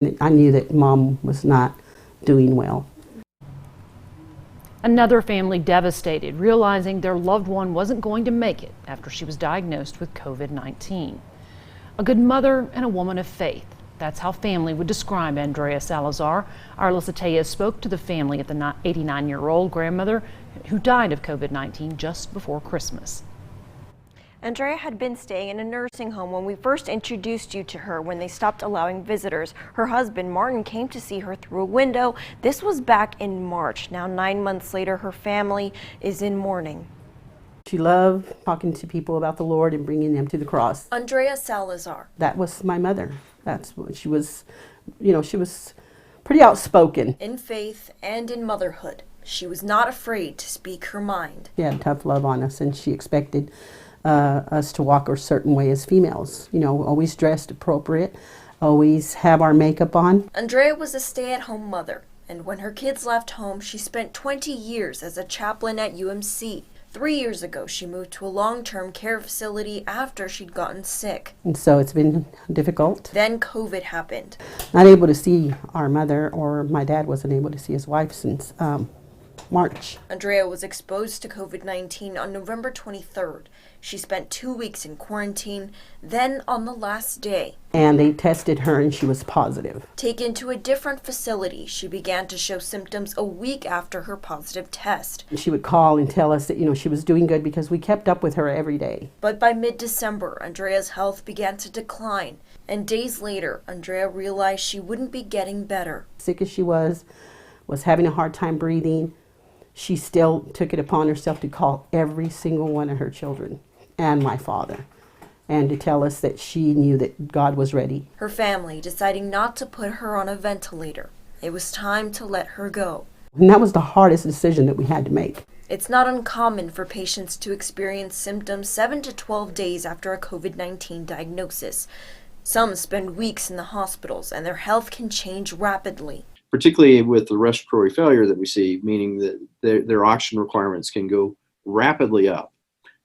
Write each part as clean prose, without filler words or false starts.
I knew that Mom was not doing well. Another family devastated, realizing their loved one wasn't going to make it after she was diagnosed with COVID-19. A good mother and a woman of faith. That's how family would describe Andrea Salazar. Our Alyssa Tellez spoke to the family of the 89-year-old grandmother who died of COVID-19 just before Christmas. Andrea had been staying in a nursing home when we first introduced you to her when they stopped allowing visitors. Her husband, Martin, came to see her through a window. This was back in March. Now, 9 months later, her family is in mourning. She loved talking to people about the Lord and bringing them to the cross. Andrea Salazar. That was my mother. That's what she was, she was pretty outspoken. In faith and in motherhood, she was not afraid to speak her mind. She had tough love on us, and she expected us to walk a certain way as females, always dressed appropriate, always have our makeup on. Andrea was a stay-at-home mother, and when her kids left home, she spent 20 years as a chaplain at UMC. 3 years ago, she moved to a long-term care facility after she'd gotten sick. And so it's been difficult. Then COVID happened. Not able to see our mother, or my dad wasn't able to see his wife since March. Andrea was exposed to COVID-19 on November 23rd. She spent 2 weeks in quarantine, then on the last day. And they tested her and she was positive. Taken to a different facility, she began to show symptoms a week after her positive test. She would call and tell us that, she was doing good because we kept up with her every day. But by mid-December, Andrea's health began to decline. And days later, Andrea realized she wouldn't be getting better. Sick as she was having a hard time breathing. She still took it upon herself to call every single one of her children and my father, and to tell us that she knew that God was ready. Her family deciding not to put her on a ventilator. It was time to let her go. And that was the hardest decision that we had to make. It's not uncommon for patients to experience symptoms 7 to 12 days after a COVID-19 diagnosis. Some spend weeks in the hospitals, and their health can change rapidly. Particularly with the respiratory failure that we see, meaning that their oxygen requirements can go rapidly up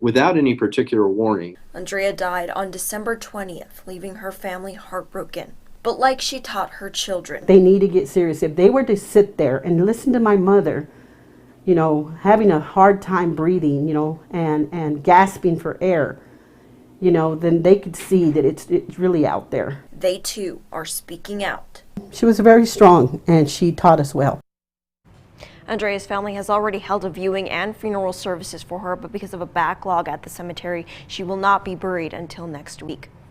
without any particular warning. Andrea died on December 20th, leaving her family heartbroken. But like she taught her children, they need to get serious. If they were to sit there and listen to my mother, having a hard time breathing, and gasping for air, then they could see that it's really out there. They too are speaking out. She was very strong, and she taught us well. Andrea's family has already held a viewing and funeral services for her, but because of a backlog at the cemetery, she will not be buried until next week.